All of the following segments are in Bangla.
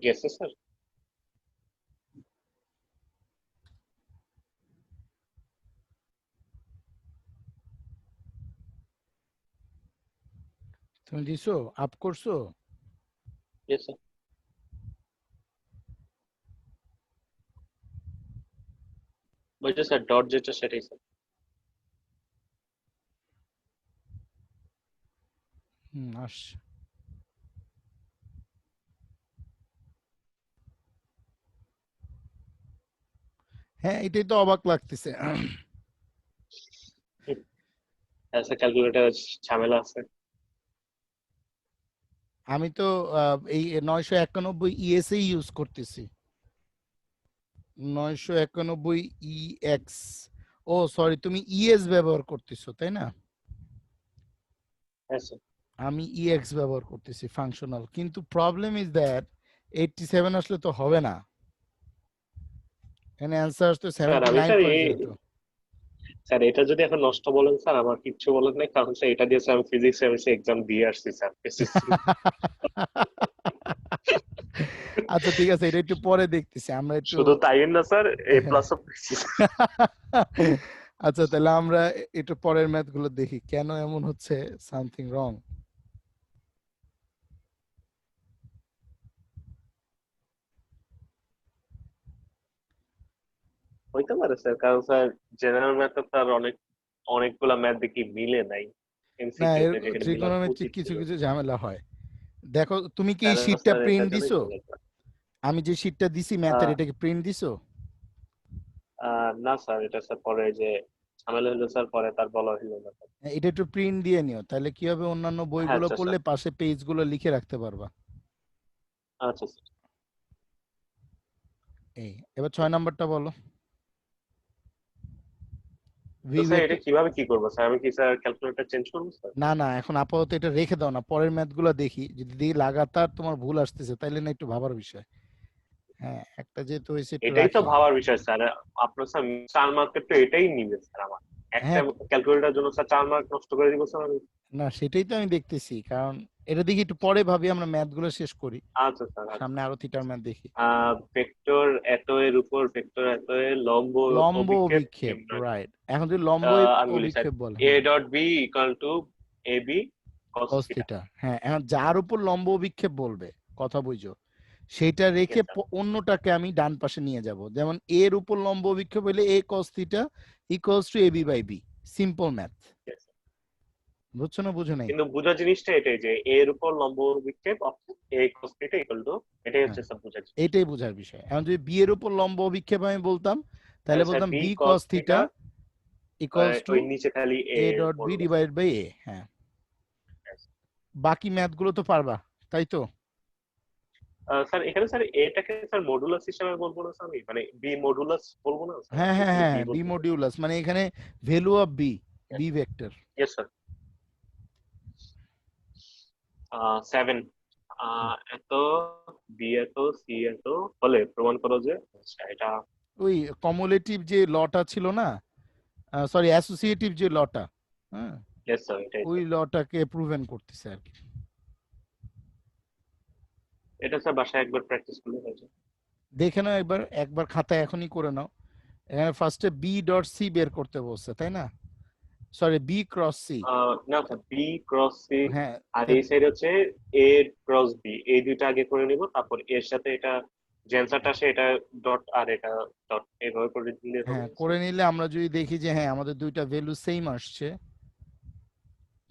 গেছে স্যার। তুমি দিছো, আপ করছো? Yes sir. বলছে স্যার ডট যেটা সেটাই স্যার। আসছে। হ্যাঁ, এটাই তো অবাক লাগতেছে। হ্যাঁ স্যার, ক্যালকুলেটর ঝামেলা আছে। আমি তো এই 991 ইএসএ ইউজ করতেছি। 991 ইএক্স। ও সরি, তুমি ইএস ব্যবহার করতেছো তাই না? হ্যাঁ স্যার। আমি ইএক্স ব্যবহার করতেছি ফাংশনাল, কিন্তু প্রবলেম ইজ দ্যাট 87 আসলে তো হবে না, এখানে অ্যান্সার আসতে স্যার আমি 79 স্যার পয়েন্ট এই জিরো টু। স্যার এটা যদি এখন নষ্ট বলেন স্যার, আমার কিচ্ছু বলেন নাই, কারণ স্যার এটা দিয়ে স্যার আমি ফিজিক্স কেমিস্ট্রি এক্সাম দিয়ে আসছি স্যার, এসএসসি। আচ্ছা ঠিক আছে, এটা একটু পরে দেখতেছি আমরা একটু। শুধু তাই না স্যার, এ প্লাসও পেয়েছি। আচ্ছা তাহলে আমরা একটু পরের ম্যাথ গুলো দেখি কেন এমন হচ্ছে, সামথিং রং। হইতে পারে স্যার, কারণ স্যার জেনারেল ম্যাথে তার অনেকগুলা ম্যাথ দেখি মিলে নাই না, এমসিকিউ এর তে, যেখানে মিলার ট্রিগোনোমেট্রিক উচিত কিছু ছিল। কিছু ঝামেলা হয়। দেখো তুমি কি এই তাহলে শীটটা স্যার প্রিন্ট এটার জন্যই দিছো? চলে যায়। আমি যে শীটটা দিছি ম্যাথের, এটাকে প্রিন্ট দিছো? না স্যার, এটা স্যার পরে যে ঝামেলা হলো স্যার, পরে তার বলা হলো না স্যার। হ্যাঁ, এটা একটু প্রিন্ট দিয়ে নিও, তাহলে কি হবে, অন্যান্য হ্যাঁ বইগুলো আচ্ছা স্যার। পড়লে পাশে পেজগুলো লিখে রাখতে পারবা। আচ্ছা স্যার। এই এবার 6 নাম্বারটা বলো। তো ভি স্যার এটা ভেক্টর। কিভাবে কি করবো স্যার, আমি কি স্যার ক্যালকুলেটর চেঞ্জ করবো স্যার? না না, এখন আপাতত এটা রেখে দাও না, পরের ম্যাথগুলো দেখি, যদি দেখি লাগাতার তোমার ভুল আসতেছে তাইলে না একটু ভাবার বিষয়। হ্যাঁ, একটা যেহেতু হয়েছে একটু এটাই তো রাখি। ভাবার বিষয় স্যার। আপনার স্যার 4 মার্কের তো এটাই নিবে স্যার আমার। একটা হ্যাঁ, ক্যালকুলেটরের জন্য স্যার 4 মার্ক নষ্ট করে দিব স্যার আমি। না সেটাই তো আমি দেখতেছি, কারণ এটা দেখি একটু পরে ভাবি, আমরা ম্যাথগুলো শেষ করি, আচ্ছা স্যার আচ্ছা। সামনে আরো থিটার ম্যাথ দেখি। ভেক্টর এত এর উপর ভেক্টর এত এর লম্ব লম্ব অভিক্ষেপ অভিক্ষেপ, নির্ণয়। রাইট। এখন যদি লম্ব আমি বলি স্যার, অভিক্ষেপ বলে, এ হ্যাঁ, dot B equal to A B cos cos theta. Theta. হ্যাঁ, এখন যার উপর লম্ব অভিক্ষেপ বলবে, কথা বুঝো, সেইটা রেখে স্যার অন্যটাকে আমি ডান পাশে নিয়ে যাব। যেমন এর উপর লম্ব অভিক্ষেপ হলে a cos theta equals to ab by b, simple math. বুঝছো না বুঝো নাই? কিন্তু বোঝা জিনিসটা এটাই যে এর উপর লম্ব অভিক্ষেপ অর্থাৎ এ কস থিটা ইকুয়াল টু, এটাই হ্যাঁ, হচ্ছে স্যার বোঝা জিনিস। এটাই বোঝার বিষয়। এখন যদি বি এর উপর লম্ব অভিক্ষেপ আমি বলতাম, তাহলে তাহলে স্যার বলতাম B B cos cos theta, theta equals to ওই নিচে খালি এ এ ডট বি বলবো। Divide by A. হ্যাঁ, বাকি ম্যাথগুলো তো পারবা, তাই তো? স্যার এখানে স্যার এটাকে স্যার মডুলাস হিসেবে বলবো না স্যার, আমি মানে বি মডুলাস বলবো না স্যার, হ্যাঁ আপনি হ্যাঁ শুধু হ্যাঁ, বি বি বলতে পারেন। মডিউলাস মানে এখানে value of B, B vector. Yes sir. 7 এত বি এত সি এত হলে প্রমাণ করো যে আচ্ছা, এটা। ওই কমুলেটিভ যে লটা ছিল না, সরি অ্যাসোসিয়েটিভ যে লটা, হ্যাঁ, ইয়েস স্যার, এটাই ওই স্যার। লটাকে প্রুভেন করতেছে আর কি। এটা স্যার বাসায় একবার প্র্যাকটিস করলে হয়ে যায়। দেখে নাও একবার, একবার খাতায় এখনই করে নাও। এখানে ফার্স্টে বি ডট সি বের করতে বলছে তাই না? Sorry, B cross C. না স্যার, বি ক্রস সি, হ্যাঁ আর এই সাইড হচ্ছে এ ক্রস বি, এই দুইটা আগে করে নিব, তারপর এর সাথে এটা যে অ্যান্সারটা আসে এটা ডট, আর এটা ডট, এইভাবে করে দিলে হবে হ্যাঁ, স্যার। করে নিলে আমরা যদি দেখি যে হ্যাঁ আমাদের দুইটা ভ্যালু সেম আসছে,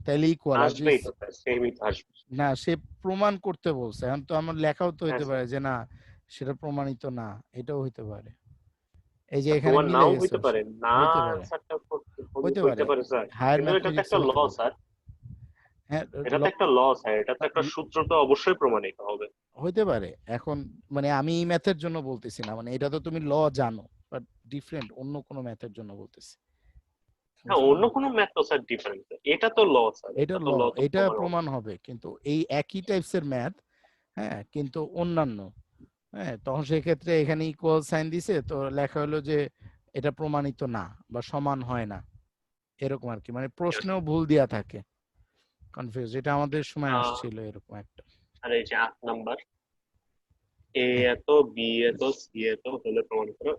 তাহলে ইকুয়াল। আর যদি আসবেই তো স্যার, সেমই তো আসবে। না, সে প্রমাণ করতে বলছে, এখন তো আমার লেখাও তো হ্যাঁ হইতে স্যার। পারে যে না সেটা প্রমাণিত না, এটাও হইতে পারে। এই যে এখানে প্রমাণ মিলে নাও গেছে হইতে পারে, না হইতে পারে, অ্যান্সারটা হইতে হইতে পারে, পারে স্যার। হায়ার কিন্তু এটা তো ম্যাথমেটিক্সে একটা ল হইতে পারে। স্যার, হ্যাঁ, এটা তো একটা ল স্যার, এটা তো একটা সূত্র, তো অবশ্যই প্রমাণিত হবে। হইতে পারে। এখন মানে আমি এই ম্যাথের জন্য বলতেছি না, মানে এটা তো তুমি ল জানো, বাট ডিফারেন্ট অন্য কোনো ম্যাথের জন্য বলতেছি, হ্যাঁ, বুঝছো না? অন্য কোনো ম্যাথ তো স্যার ডিফারেন্ট, এটা তো ল স্যার, এটা এটা তো ল, ল তো এটা প্রমাণ হবে। প্রমাণ হবে, কিন্তু এই একই টাইপসের ম্যাথ, হ্যাঁ, কিন্তু অন্যান্য, হ্যাঁ, তখন সেক্ষেত্রে এখানে ইকুয়াল সাইন দিছে তো লেখা হলো যে এটা প্রমাণিত না বা সমান হয় না, এরকম আর কি, মানে প্রশ্নেও ভুল দেয়া থাকে, কনফিউজ। এটা আমাদের সময় আহ, আসছিল এরকম একটা। আর এই যে 8 নাম্বার, এ এত, বি এত, সি এত হলে প্রমাণ করো।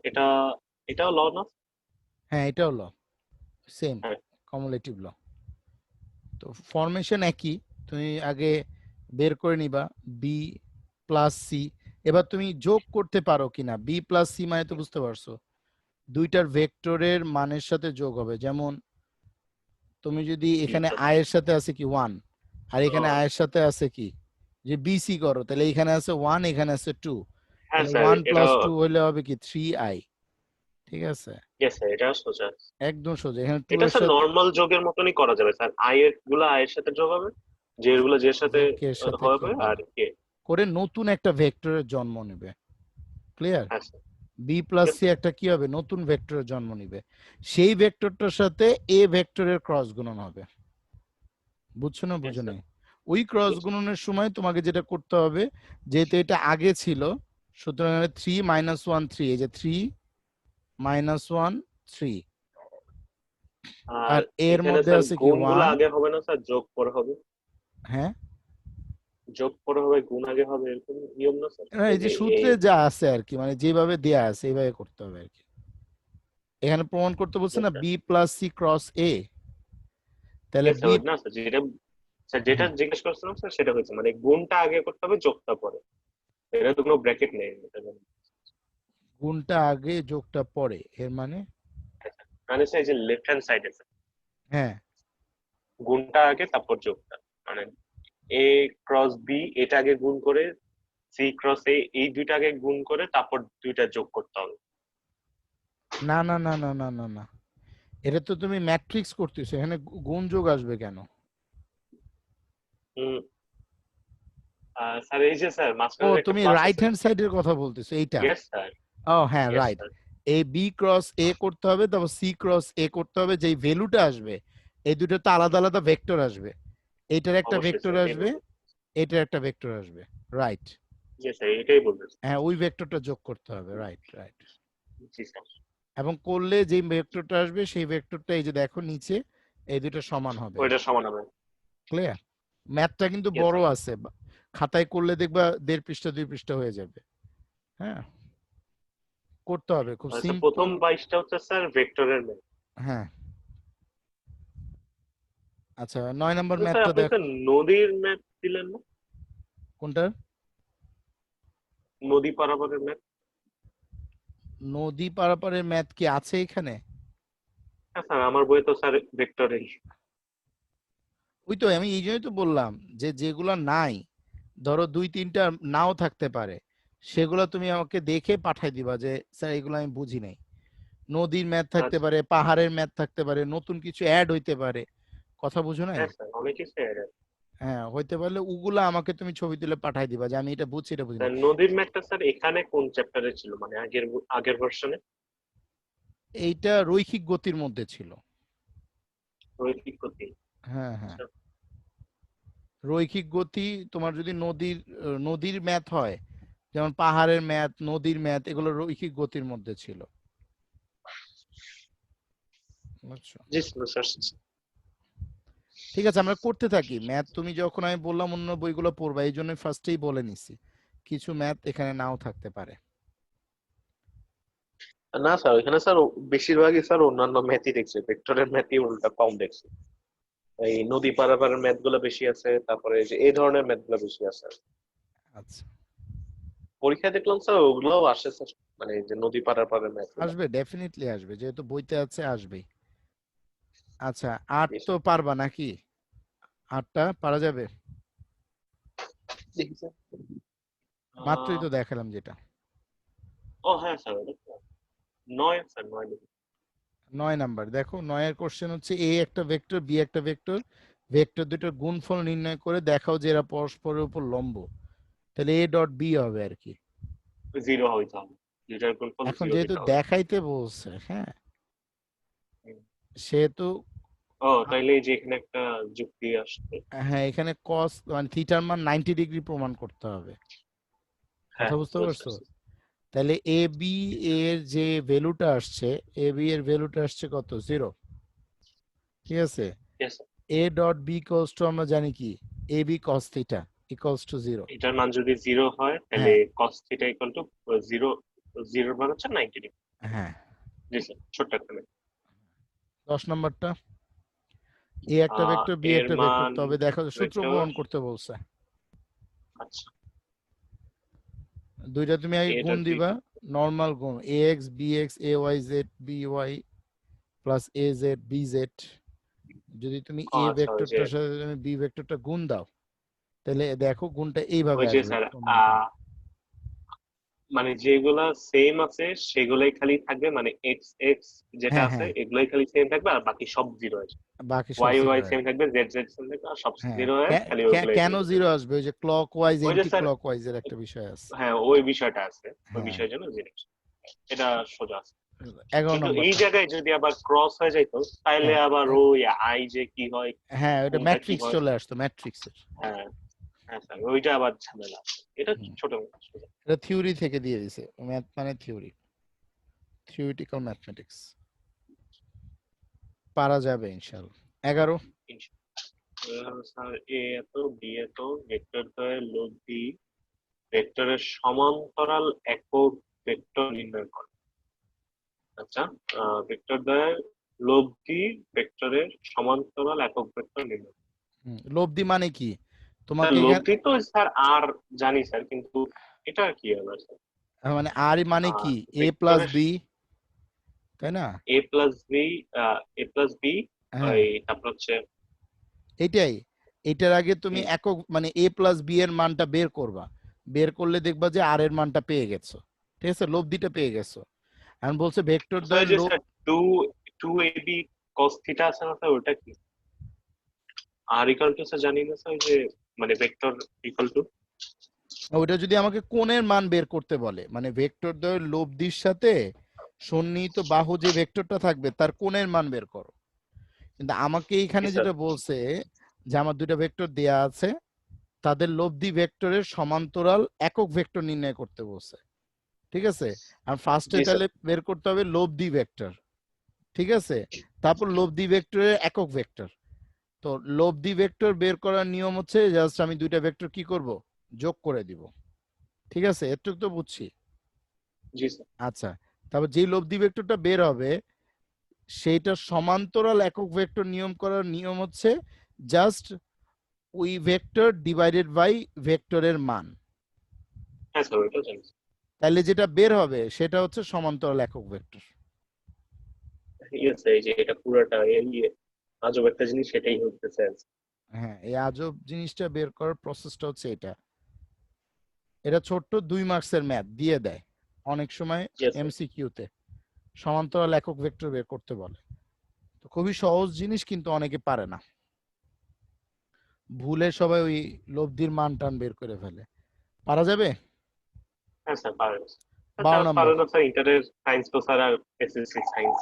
এটাও ল না? হ্যাঁ, এটা হলো সেম হ্যাঁ। কমুলেটিভ ল। তো ফরমেশন একই, তুমি আগে বের করে নিবা বি প্লাস সি। এবার তুমি যোগ করতে পারো কিনা, বি প্লাস সি মানে তো বুঝতে পারছো, দুইটার ভেক্টরের মানের সাথে যোগ হবে। যেমন তুমি যদি বি এখানে প্লাস আই এর সাথে আছে কি 1, আর এখানে আই এর সাথে আছে কি, যে বিসি করো, তাহলে এখানে আছে 1, এখানে আছে 2, হ্যাঁ তাহলে স্যার, 1 এটা প্লাস 2 হলে হবে কি 3i। ঠিক আছে, ইয়েস স্যার, এটা সোজা। একদম সোজা। এখানে 2 এটা এর স্যার সাথে নর্মাল যোগের মতনই করা যাবে স্যার। আই এর গুলো আই এর সাথে যোগ হবে, জে এর গুলো জে এর সাথে যে কে এর সাথে কে হবে, হবে আর কে। করে নতুন একটা ভেক্টরের জন্ম নেবে। ক্লিয়ার? হ্যাঁ sir. B plus Yes, C একটা কি হবে, নতুন ভেক্টরের জন্ম নিবে। সেই ভেক্টরটার সাথে এ ভেক্টরের ক্রস গুণন হবে। বুঝছো না yes, বুঝো sir. নাই? ওই ক্রস Yes, গুণনের সময় তোমাকে যেটা করতে হবে, যেহেতু এটা আগে ছিল, সুতরাং 3 মাইনাস 1 3, এই যে 3 মাইনাস 1 3, আর আর এর এখানে মধ্যে স্যার আছে কি গুণ গুলো 1। আগে হবে না স্যার, যোগ পরে হবে? হ্যাঁ, যোগ পরে হবে, গুণ আগে হবে, এরকম নিয়ম না স্যার? এই এই যে যে সূত্রে যা আছে আর কি, মানে যেভাবে দেয়া আছে এইভাবে করতে হবে আর কি। এখানে প্রমাণ করতে বলছে না বি প্লাস সি ক্রস এ, তাহলে বি। না স্যার, যেটা জিজ্ঞেস করছিলাম স্যার সেটা হচ্ছে মানে গুণটা আগে করতে হবে, যোগটা পরে। এটা তো কোনো ব্র্যাকেট নেই, এটা জানি। গুণটা আগে যোগটা পরে, এর মানে? আচ্ছা, মানে স্যার এই যে লেফট হ্যান্ড সাইডে হ্যাঁ, গুণটা আগে তারপর যোগটা, মানে এ ক্রস বি এটা আগে গুণ করে, সি ক্রস এ এই দুইটা আগে গুণ করে তারপর দুইটা যোগ করতে হবে। না না না না না না না, এটা তো তুমি ম্যাট্রিক্স করতেছো, এখানে গুণ যোগ আসবে কেন? হুম। স্যার এই যে স্যার ও, মাঝখানে একটা তুমি প্লাস রাইট আছে না? হ্যান্ড সাইডের কথা বলতেছো এইটা? Yes sir. ও হ্যাঁ, yes right. Sir. A B cross A করতে হবে, তারপর সি ক্রস এ করতে হবে, যেই ভ্যালুটা আসবে এই দুটো তো আলাদা আলাদা ভেক্টর আসবে। এইটার একটা অবশ্যই ভেক্টর স্যার, এটাই আসবে, বলবো। এটার একটা ভেক্টর আসবে। রাইট। জি স্যার, এটাই বলবো। হ্যাঁ, ওই ভেক্টরটা যোগ করতে হবে। Right right. জি স্যার। এবং করলে যেই ভেক্টরটা আসবে সেই ভেক্টরটা এই যে দেখো নিচে, এই দুটো সমান হবে আর ওইটা কি। সমান হবে। ক্লিয়ার? ম্যাথটা কিন্তু ইয়েস বড় স্যার। আছে, খাতায় করলে দেখবা 1.5 পৃষ্ঠা 2 পৃষ্ঠা হয়ে যাবে। হ্যাঁ, করতে হবে, খুব আচ্ছা, প্রথম সিম্পল। 22টা হচ্ছে স্যার ভেক্টরের ম্যাথ। হ্যাঁ, আচ্ছা 9 নম্বর স্যার ম্যাথটা আপনি স্যার দেখো। নদীর ম্যাথ দিলেন না? কোনটা? নদী পারাপারের ম্যাথ। নদী পারাপারের ম্যাথ কি আছে এখানে? হ্যাঁ স্যার, আমার বইয়ে তো স্যার ভেক্টরেই। ওই তো আমি এই জন্যই তো বললাম যে যেগুলো নাই, ধরো 2-3টা নাও থাকতে পারে, সেগুলো তুমি আমাকে দেখে পাঠাই দিবা যে স্যার এগুলো আমি বুঝি নাই। নদীর ম্যাথ থাকতে আচ্ছা। পারে, পাহাড়ের ম্যাথ থাকতে পারে, নতুন কিছু অ্যাড হইতে পারে, কথা বুঝো নাই? হ্যাঁ স্যার, অনেক কিছু add আছে। হ্যাঁ, হইতে পারলে ওগুলা আমাকে তুমি ছবি তুলে পাঠাই দিবা যে আমি এটা বুঝছি এটা বুঝি স্যার নাই। নদীর ম্যাথটা স্যার এখানে কোন চ্যাপ্টারে ছিল, মানে আগের আগের ভার্সনে? এইটা রৈখিক গতির মধ্যে ছিল। রৈখিক গতি। হ্যাঁ হ্যাঁ, আচ্ছা। রৈখিক গতি। তোমার যদি নদীর ম্যাথ হয়, যেমন পাহাড়ের ম্যাথ, নদীর ম্যাথ, এগুলো রৈখিক গতির মধ্যে ছিল। বুঝছো? জি স্যার। ঠিক আছে, আমরা করতে থাকি ম্যাথ। তুমি যখন আমি বললাম অন্য বইগুলো পড়বা, এই জন্য ফার্স্টেই বলে নিছি কিছু ম্যাথ এখানে নাও থাকতে পারে। না স্যার, ওইখানে স্যার বেশিরভাগই স্যার অন্যান্য ম্যাথই দেখছে, ভেক্টরের ম্যাথই উল্টা কম দেখছে। এই নদী পারাপারের ম্যাথ গুলো বেশি আছে, তারপরে এই যে এই ধরনের ম্যাথ গুলো বেশি আছে। আচ্ছা, পরীক্ষায় দেখলাম স্যার ওগুলোও আসে স্যার, মানে এই যে নদী পারাপারের ম্যাথ গুলো। আসবে, ডেফিনেটলি আসবে, যেহেতু বইতে আছে আসবেই। আচ্ছা, 8 তো পারবা নাকি? 8টা পারা যাবে? দেখি স্যার। মাত্রই তো দেখালাম যেটা। ও হ্যাঁ স্যার, ওটা তো 9 স্যার, 9 দেখি। 9 নাম্বার দেখো, 9 এর কোশ্চেন হচ্ছে এ একটা ভেক্টর, বি একটা ভেক্টর, ভেক্টর দুটোর গুণফল নির্ণয় করে দেখাও যে এরা পরস্পরের উপর লম্ব। তাহলে এ ডট বি হবে আর কি। জিরো হইতে হবে, দুইটার গুণফল এখন জিরো যেহেতু দিতে হবে। দেখাইতে বলছে, হ্যাঁ, হুম। সেহেতু ও তাইলে এই যে এখানে একটা যুক্তি আসছে। হ্যাঁ, এখানে কস মানে থিটার মান 90 ডিগ্রি প্রমাণ করতে হবে। কথা হ্যাঁ, বুঝতে বুঝতে পারছো? পারছি। তাহলে এ বি এর যে ভ্যালুটা আসছে, এ বি এর ভ্যালুটা আসছে কত? 0। ঠিক আছে, Yes, sir. A dot B cos to আমরা জানি কি, A B cos theta. Equals to 0। এটার মান যদি 0 হয় তাহলে হ্যাঁ cos থিটা ইকুয়াল টু 0, 0 মান হচ্ছে 90 ডিগ্রি। হ্যাঁ। জি স্যার, ছোট্ট একটা ম্যাথ। 10 নম্বরটা, এ একটা ভেক্টর বি এর একটা ভেক্টর, মান তবে দেখো সূত্র ভেক্টর, প্রমাণ করতে বলছে। আচ্ছা দুইটা তুমি আগে এটা গুণ দুই, দিবা, নরমাল গুণ ax bx ay z by plus az bz। যদি তুমি এ আচ্ছা ওই যে, ভেক্টরটার সাথে তুমি বি ভেক্টরটা গুণ দাও, তাহলে দেখো গুণটা এইভাবে ওই যে আসবে স্যার প্রমাণটা। মানে যেগুলা সেম আছে সেগুলাই খালি থাকবে, মানে এক্স এক্স যেটা হ্যাঁ আছে হ্যাঁ, এগুলাই খালি সেম থাকবে, আর বাকি সব জিরো আছে। বাকি সব ওয়াই জিরো ওয়াই হয়ে সেম যাবে। থাকবে, জেড জেড সেম থাকবে, আর সব হ্যাঁ, জিরো হয়ে খালি ওইগুলাই কেন জিরো জিরো থাকবে। আসবে? ওই যে ক্লক ওয়াইজ ওই যে এন্টি স্যার, ক্লক ওয়াইজের একটা বিষয় আছে। হ্যাঁ ওই বিষয়টা আছে, ওই হ্যাঁ, বিষয়ের জন্য জিরো, এটা সোজা আছে। 11 কিন্তু এই নম্বরটা। জায়গায় যদি আবার ক্রস হয়ে যাইতো তাহলে হ্যাঁ আবার ওই আই যে কি হয়, হ্যাঁ, ওটা কোনটা কি ম্যাট্রিক্স হয়, চলে আসতো, ম্যাট্রিক্সের। হ্যাঁ হ্যাঁ স্যার ওইটা আবার ঝামেলা আছে। এটা ছোট সোজা। এটা থিওরি থেকে দিয়ে দিছে, ম্যাথ মানে থিওরি, থিওরিটিক্যাল ম্যাথমেটিক্স। পারা যাবে ইনশাআল্লাহ। 11। স্যার এ এত বি এত ভেক্টর দ্বয়ের লব্ধি ভেক্টরের সমান্তরাল একক ভেক্টর নির্ণয় করে। আচ্ছা, ভেক্টর দ্বয়ের লব্ধি ভেক্টরের সমান্তরাল একক ভেক্টর নির্ণয় করে। লব্ধি মানে কি স্যার তোমাকে এখানে, লব্ধি তো স্যার আর জানি স্যার, কিন্তু এটা কি হবে স্যার? মানে আর মানে কি এ প্লাস ভেক্টরের বি, তাই না? এ প্লাস বি, এ প্লাস বি, হ্যাঁ ওই তারপর হচ্ছে, এটাই। এটার আগে তুমি হুম, একক মানে এ প্লাস বি এর মানটা বের করবা, বের করলে দেখবা যে আর এর মানটা পেয়ে গেছো, ঠিক আছে, লব্ধিটা পেয়ে গেছো। এখন বলছে ভেক্টর স্যার ওই দ্বয়ের যে sir two two A B cos theta আছে না স্যার, ওটা কি? আর ইকুয়াল টু স্যার জানি না স্যার, ওই যে মানে ভেক্টর ইকুয়াল টু, ওইটা যদি আমাকে কোণের মান বের করতে বলে, মানে ভেক্টর দ্বয়ের লব্ধির সাথে সন্নিহিত বাহু যে ভেক্টরটা থাকবে তার কোণের মান বের করো। কিন্তু আমাকে কি এইখানে স্যার? যেটা বলছে যে আমার দুইটা ভেক্টর দেয়া আছে, তাদের লব্ধি ভেক্টরের সমান্তরাল একক ভেক্টর নির্ণয় করতে বলছে, ঠিক আছে। আর ফার্স্টে জি স্যার, তাহলে বের করতে হবে লব্ধি ভেক্টর, ঠিক আছে, তারপর লব্ধি ভেক্টরের একক ভেক্টর। তো লব্ধি ভেক্টর বের করার নিয়ম হচ্ছে জাস্ট আমি দুইটা ভেক্টর কি করব, যোগ করে দিব, ঠিক আছে, এটুকু তো বুঝছি। জি স্যার, আচ্ছা, তারপর যেই লব্ধি ভেক্টরটা বের হবে সেইটা সমান্তরাল একক ভেক্টর নিয়ম করার নিয়ম হচ্ছে জাস্ট ওই ভেক্টর ডিভাইডেড বাই ভেক্টরের মান। হ্যাঁ স্যার ওইটা জানি। তাহলে যেটা বের হবে সেটা হচ্ছে সমান্তরাল একক ভেক্টর। ইয়েস, এই যে এটা পুরোটা এই আজব একটা জিনিস, সেটাই হতে চাই। হ্যাঁ, এই আজব জিনিসটা বের করার প্রসেসটা হচ্ছে এটা। এটা ছোট্ট 2 মার্কসের ম্যাথ দিয়ে দেয় অনেক সময় ইয়েস স্যার, এমসিকিউতে, সমান্তরাল একক ভেক্টর বের করতে বলে। তো খুবই সহজ জিনিস, কিন্তু অনেকে পারে না, ভুলে সবাই ওই লব্ধির মান টান বের করে ফেলে। পারা যাবে। হ্যাঁ স্যার পারেন। 12 স্যার নম্বর। পারেন না স্যার, ইন্টারের সায়েন্স তো স্যার আর এসএসসি সায়েন্স।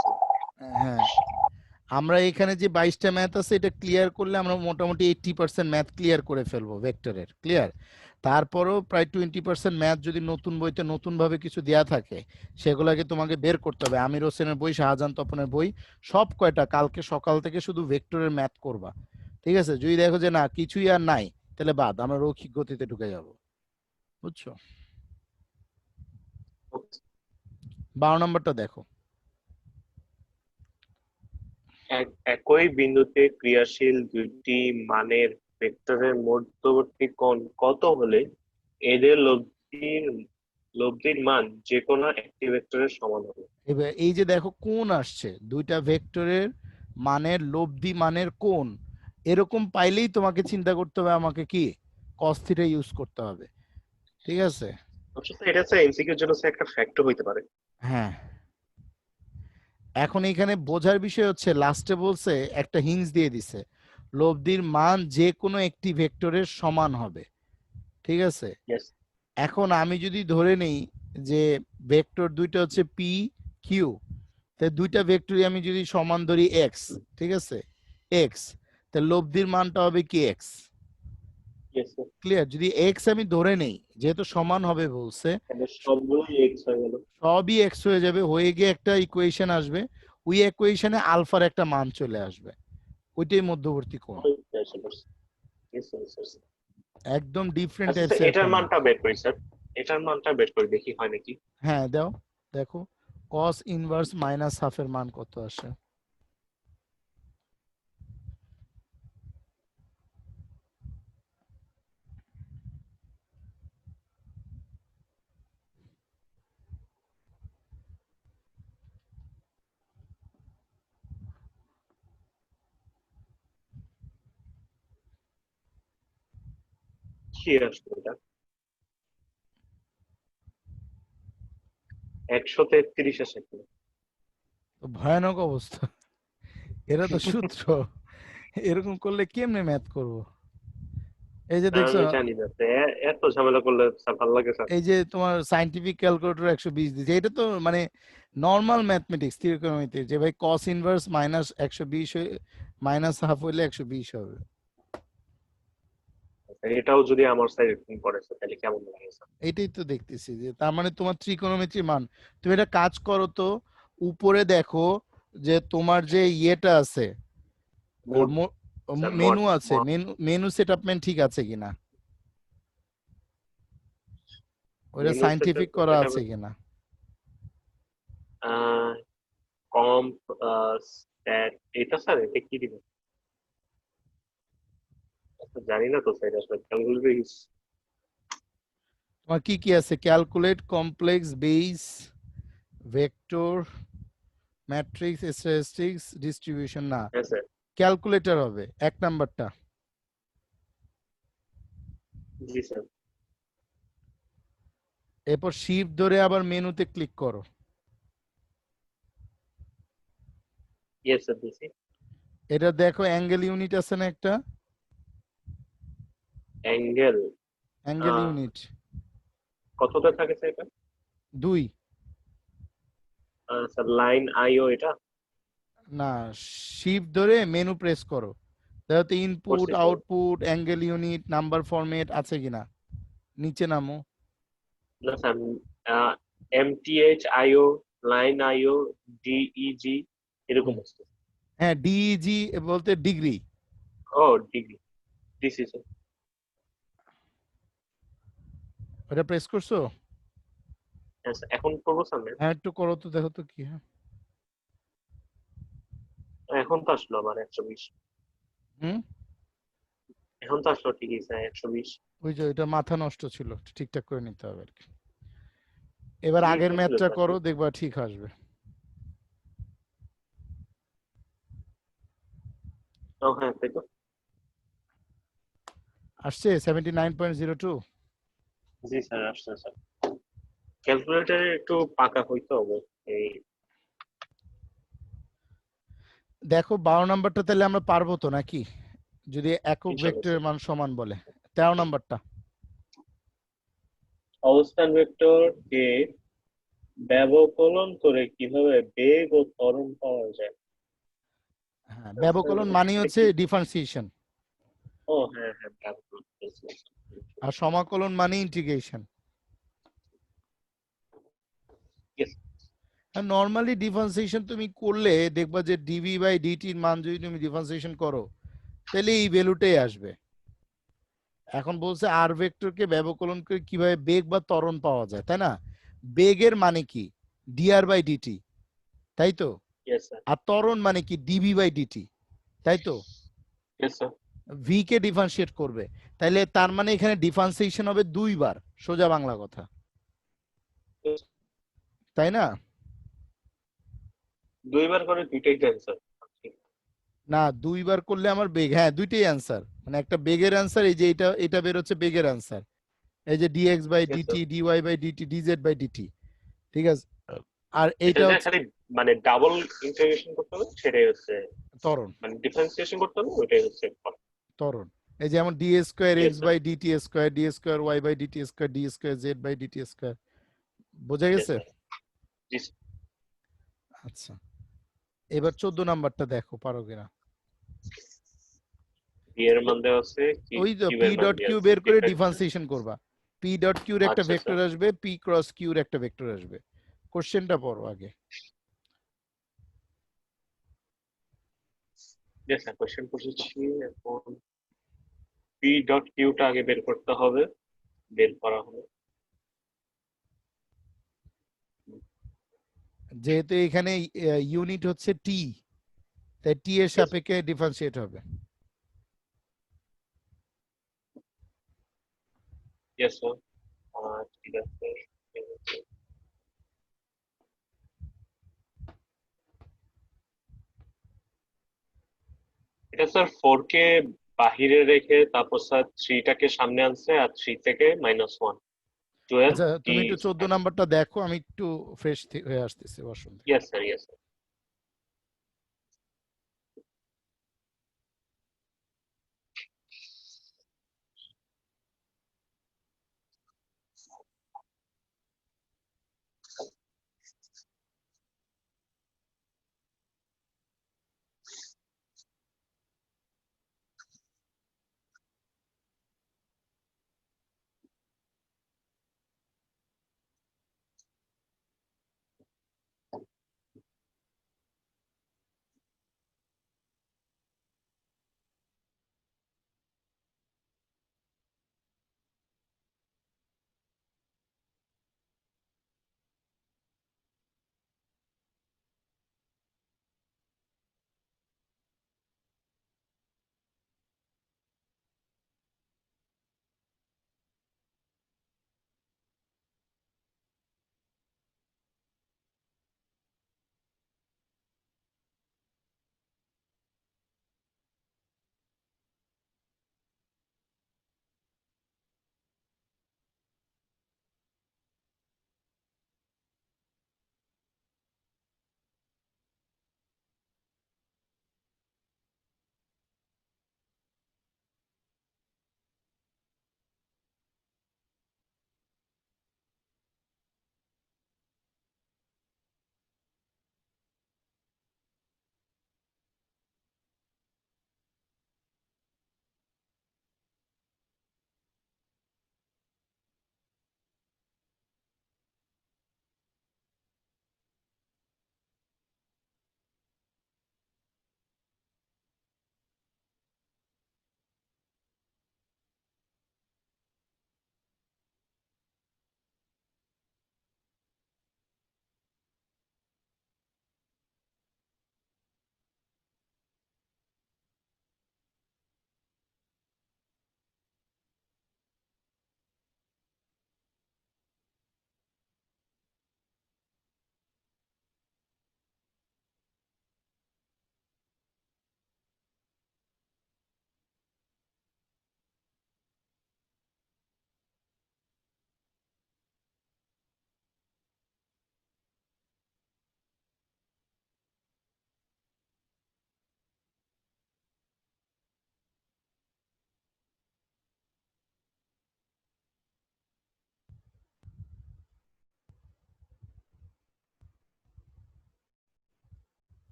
হ্যাঁ, আমরা এখানে যে 22টা ম্যাথ আছে এটা ক্লিয়ার করলে আমরা মোটামুটি 80% ম্যাথ ক্লিয়ার করে ফেলবো ভেক্টরের, ক্লিয়ার। তারপরও প্রায় 20% ম্যাথ যদি নতুন বইতে নতুন ভাবে কিছু দেয়া থাকে সেগুলোকে তোমাকে বের করতে হবে। আমির হোসেনের বই, শাহজাহান তপনের বই, সব কয়টা কালকে সকাল থেকে শুধু ভেক্টরের ম্যাথ করবা, ঠিক আছে। যদি দেখো যে না কিছুই আর নাই তাহলে বাদ, আমরা রৈখিক গতিতে ঢুকে যাব, বুঝছো। 12 নম্বরটা দেখো। একই বিন্দুতে ক্রিয়াশীল দুইটি মানের ভেক্টরের মধ্যবর্তী কোণ কত হলে এদের লব্ধির মান যে কোনো একটি ভেক্টরের সমান হবে? এবার এই যে দেখো কোণ আসছে, দুইটা ভেক্টরের মানের লব্ধি মানের কোণ এরকম পাইলেই তোমাকে চিন্তা করতে হবে আমাকে কি cos থিটা ইউজ করতে হবে, ঠিক আছে। অবশ্য এটা স্যার এমসিকিউর জন্য স্যার একটা ফ্যাক্টর হইতে পারে। হ্যাঁ, এখন এখানে বোঝার বিষয় হচ্ছে লাস্টে বলছে একটা হিন্স দিয়ে দিছে, লব্ধির মান যে কোনো একটি ভেক্টরের সমান হবে, ঠিক আছে। ইয়েস, এখন আমি যদি ধরে নেই যে ভেক্টর দুইটা হচ্ছে পি কিউ, তাই দুইটা ভেক্টরই আমি যদি সমান ধরি এক্স, ঠিক আছে, এক্স, তাহলে লব্ধির মানটা হবে কি এক্স, ইয়েস স্যার, ক্লিয়ার। যদি এক্স আমি ধরে নেই যেহেতু সমান হবে বলছে, তাহলে সবগুলোই এক্স হয়ে গেল। সবই এক্স হয়ে যাবে, হয়ে গিয়ে একটা ইকুয়েশন আসবে, ওই ইকুয়েশনে আলফার একটা মান চলে আসবে, ওইটাই মধ্যবর্তী কোণ। ইয়েস স্যার, একদম ডিফারেন্ট আচ্ছা টাইপস স্যার, এর এটার একটা ম্যাথ। মানটা বের করি স্যার, এটার মানটা বের করি দেখি হয় নাকি। হ্যাঁ দাও, দেখো cos ইনভার্স মাইনাস হাফ এর মান কত আসে। কি আসবে এটা? 133 আসে কি? তো ভয়ানক অবস্থা, এরা তো সূত্র, এরকম করলে কেমনে ম্যাথ করব। এই যে দেখছো, আমি জানি না তো, এত ঝামেলা করলে স্যার ভালো লাগে স্যার? এই যে তোমার সাইন্টিফিক ক্যালকুলেটর 120 দিচ্ছে, এটা তো মানে নর্মাল ম্যাথমেটিক্স ত্রিকোণমিতি, যে ভাই cos inverse minus 120 minus half হইলে 120 হবে। এটাও যদি আমার সাইড পড়ে স্যার তাহলে কেমন লাগে স্যার? এটাই তো দেখতেছি, যে তার মানে তোমার ত্রিকোণমিতির মান, তুমি এটা কাজ করো তো, উপরে দেখো যে তোমার যে ইয়েটা আছে, মোট স্যার, মোট মেনু আছে, মেনু সেটআপমেন্ট ঠিক আছে কিনা, ওটা মেনু সাইন্টিফিক করা সেটা আছে কিনা। কম স্ট্যাট, এটা স্যার এটা কি দিবেন? আচ্ছা, জানি না তো স্যার, আসলে ক্যালকুলেটর ইউজ। তোমার কি কি আছে, calculate, complex, base, vector, matrix, statistics, distribution, না হ্যাঁ স্যার। ক্যালকুলেটর হবে এক নাম্বারটা। জি স্যার। এরপর শিফট ধরে আবার মেনুতে ক্লিক করো। ইয়েস স্যার, দিছি। এটা দেখো অ্যাঙ্গেল ইউনিট আছে না একটা, অ্যাঙ্গেল অ্যাঙ্গেল ইউনিট কতটা থাকে স্যার এটা? 2। স্যার লাইন আইও এটা? না, শিফট ধরে মেনু প্রেস করো, দেখো ইনপুট করছি sir. Output angle unit number format আছে কিনা, নিচে নামো। না স্যার, এমটিএইচ আইও, লাইন আইও, ডিইজি এরকম হুম। আছে। হ্যাঁ ডিইজি বলতে ডিগ্রি। ও, ডিগ্রি দিছি স্যার। ওটা প্রেস করছো? হ্যাঁ স্যার, এখন করবো স্যার ম্যাম? হ্যাঁ একটু করো তো, দেখো তো কি হয়। এখন তো আসলো আমার 120। হুম। এখন তো আসলো ঠিকই স্যার 120। ওই যে এটা মাথা নষ্ট ছিল, ঠিকঠাক করে নিতে হবে আর কি। এবার কি আগের হয়েছিল ম্যাথটা স্যার? করো, দেখবা ঠিক আসবে। ও হ্যাঁ, তাই তো। আসছে 79.02। জি স্যার, আসছে স্যার। ক্যালকুলেটরে একটু পাকা হইতে হবে এই দেখো 12 নাম্বারটা তাহলে আমরা পারবো তো নাকি, যদি একক হিসাবে ভেক্টরের স্যার। মান সমান বলে। 13 নাম্বারটা। অবস্থান ভেক্টর কে ব্যবকলন করে কিভাবে বেগ ও ত্বরণ পাওয়া যায়? হ্যাঁ, স্যার ব্যবকলন মানে এটা হচ্ছে কি? ডিফারেন্সিয়েশন, ও হ্যাঁ হ্যাঁ, ব্যবকলন বলছি। আর সমাকলন মানে ইন্টিগ্রেশন। Yes, আর নর্মালি ডিফারেন্সিয়েশন তুমি করলে দেখবা যে ডিভি বাই ডিটির মান যদি তুমি ডিফারেন্সিয়েশন করো, তাহলে এই ভ্যালুটাই আসবে। এখন বলছে আর ভেক্টরকে ব্যবকলন করে কিভাবে বেগ বা ত্বরণ পাওয়া যায়, তাই না? বেগের মানে কি, ডিআর বাই ডিটি, তাই তো? yes sir. আর ত্বরণ মানে কি, ডিভি বাই ডিটি, তাই তো? Yes sir. V K differentiate করবে, তাইলে তার মানে এখানে ডিফারেন্সিয়েশন হবে দুইবার, সোজা বাংলা কথা, Yes. তাই না? দুইবার করে দুইটাই দেন স্যার। না দুইবার করলে আমার বেগ, হ্যাঁ দুইটাই অ্যান্সার, মানে একটা বেগের অ্যান্সার, এই যে এটা এটা বের হচ্ছে বেগের অ্যান্সার, এই যে dx by Yes sir. Dt, dy by dt, dz by dt, ঠিক আছে। আর এটা এইটা যে হচ্ছে খালি মানে ডাবল ইন্টিগ্রেশন করতে হবে সেটাই হচ্ছে, ত্বরণ, মানে ডিফারেন্সিয়েশন করতে হবে ওইটাই হচ্ছে। ত্বরণ। এই যেমন d square Yes x sir. By dt square, d square y by dt square, d square z by dt square, বোঝা Yes গেছে? sir. জি স্যার। আচ্ছা, এবার 14 নাম্বারটা দেখো পারো কিনা। বি এর মান দেওয়া আছে, ওই তো কিউ পি এর মান ডট দেওয়া কিউ আছে, বের করে ডিফারেন্সিয়েশন। ডিফারেন্সিয়েশন করবা, পি ডট কিউর একটা আচ্ছা ভেক্টর স্যার। আসবে, পি ক্রস কিউর একটা ভেক্টর আসবে। কোশ্চেনটা পড়ো আগে। Yes স্যার, কোশ্চেন বুঝেছি এখন। পি ডট কিউটা আগে বের করতে হবে, বের করা হলো। যেহেতু এখানে ইউনিট হচ্ছে টি, তাই টি এর সাপেক্ষে ডিফারেন্সিয়েট হবে। Yes sir. ঠিক আছে। এটা স্যার 4 কে বাহিরে রেখে তারপর স্যার 3 টাকে সামনে আনছে, আর 3 থেকে -1 12 আচ্ছা টি। তুমি একটু 14 নাম্বারটা দেখো, আমি একটু ফ্রেশ হয়ে আসতেছি Basanta. Yes sir, yes sir.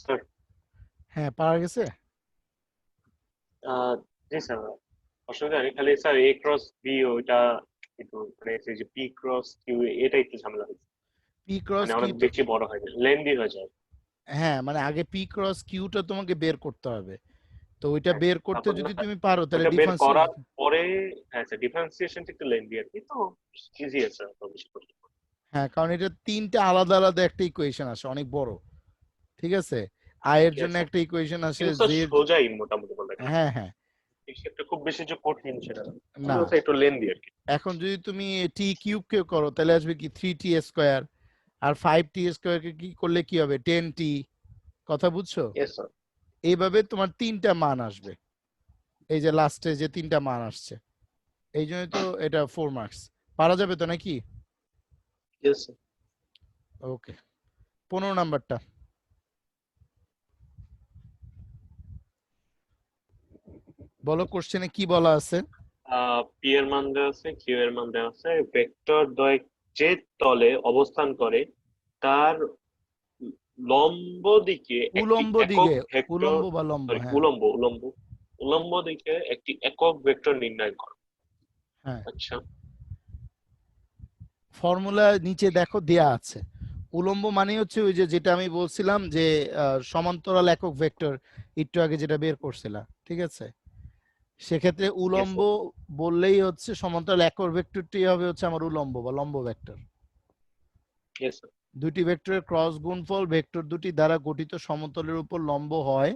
Sir. হ্যাঁ পারা গেছে। জি স্যার, অসুবিধা নেই, খালি স্যার এ ক্রস বি ওইটা একটু মানে এই যে পি ক্রস কিউ এটা একটু ঝামেলা হয়েছে, পি ক্রস মানে অনেক কিউ তো, বেশি বড় হয়ে যায়, লেন্দি হয়ে যায়। হ্যাঁ মানে আগে পি ক্রস কিউটা তোমাকে বের করতে হবে, তো ওইটা হ্যাঁ, বের করতে তারপর না যদি তুমি পারো তাহলে ওইটা বের ডিফারেন্সিয়েট। করার পরে, হ্যাঁ স্যার ডিফারেন্সিয়েশনটা একটু লেন্দি আর কি, তো ইজি আছে অত বেশি কষ্ট না। হ্যাঁ কারণ এটা তিনটা আলাদা আলাদা একটা ইকুয়েশন আসে অনেক বড়, ঠিক আছে। আয়ের ইয়েস জন্য স্যার, একটা ইকুয়েশন আসে, কিন্তু স্যার জেড। সোজাই মোটামুটি বলতে গেলে, হ্যাঁ হ্যাঁ। এই ক্ষেত্রে খুব বেশি যে কঠিন সেটা না, না, কিন্তু স্যার একটু লেন্দি আর কি। এখন যদি তুমি টি কিউব কে করো তাহলে আসবে কি 3t², আর 5t² কে কি করলে কি হবে 10t। কথা বুঝছো? Yes sir. এইভাবে তোমার তিনটা মান আসবে, এই যে লাস্টে যে তিনটা মান আসছে, এই জন্য তো এটা 4 মার্কস। পারা যাবে তো নাকি? Yes sir. ওকে, 15 নাম্বারটা বলো, কোশ্চেনে কি বলা আছে? পি এর মান দেওয়া আছে, কিউ এর মান দেওয়া আছে, ভেক্টর দ্বয় যে তলে অবস্থান করে তার লম্ব দিকে একটি উলম্ব একক দিকে, ভেক্টর, উলম্ব বা লম্ব, সরি হ্যাঁ। উলম্ব উলম্ব, উলম্ব দিকে একটি একক ভেক্টর নির্ণয় করো। হ্যাঁ, আচ্ছা। ফর্মুলা নিচে দেখো দেয়া আছে। উলম্ব মানে হচ্ছে ওই যে যেটা আমি বলছিলাম যে সমান্তরাল একক ভেক্টর, একটু আগে যেটা বের করছিলাম, ঠিক আছে। সেক্ষেত্রে Yes, উলম্ব বললেই হচ্ছে সমান্তরাল একক ভেক্টরটি হবে হচ্ছে আমার উলম্ব বা লম্ব ভেক্টর। yes, sir. দুটি ভেক্টরের ক্রস গুণফল ভেক্টর দুটি দ্বারা গঠিত সমতলের উপর লম্ব হয়,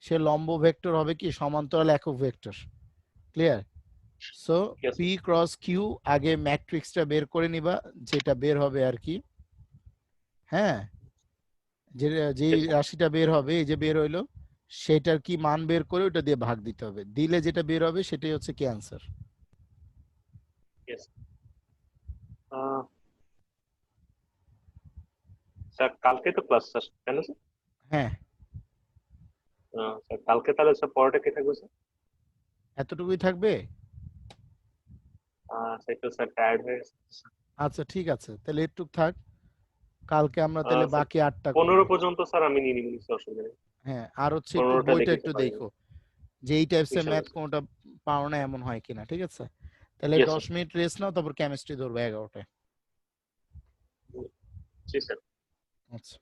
সে লম্ব ভেক্টর হবে কি সমান্তরাল একক ভেক্টর। Clear? So Yes, P cross Q আগে ম্যাট্রিক্সটা বের করে নিবা, যেটা বের হবে আর কি, হ্যাঁ, যে যেই yes, sir. রাশিটা বের হবে এই যে বের হইলো, সেটার কি মান বের করে ওটা দিয়ে ভাগ দিতে হবে, দিলে যেটা বের হবে সেটাই হচ্ছে কি অ্যান্সার। Yes. স্যার কালকে তো ক্লাস স্যার, কেন স্যার? হ্যাঁ, স্যার কালকে তাহলে স্যার পড়াটা কে থাকবে স্যার? এতটুকুই থাকবে। স্যার একটু স্যার টায়ার্ড হয়ে গেছে। আচ্ছা ঠিক আছে, তাহলে একটু থাক, কালকে আমরা তাহলে স্যার বাকি 8টা করব। 15 পর্যন্ত স্যার আমি নিয়ে নিব, নিশ্চয় অসুবিধা নেই। হ্যাঁ, আর হচ্ছে একটু 15টা বইটা দেখে একটু পারি। দেখো যে এই টাইপসের ইনশাল্লাহ ম্যাথ স্যার। কোনটা পারো না এমন হয় কিনা, ঠিক আছে? তাহলে ইয়েস 10 স্যার। মিনিট রেস্ট নাও, তারপর কেমিস্ট্রি ধরবো 11টায়। জি স্যার। আচ্ছা।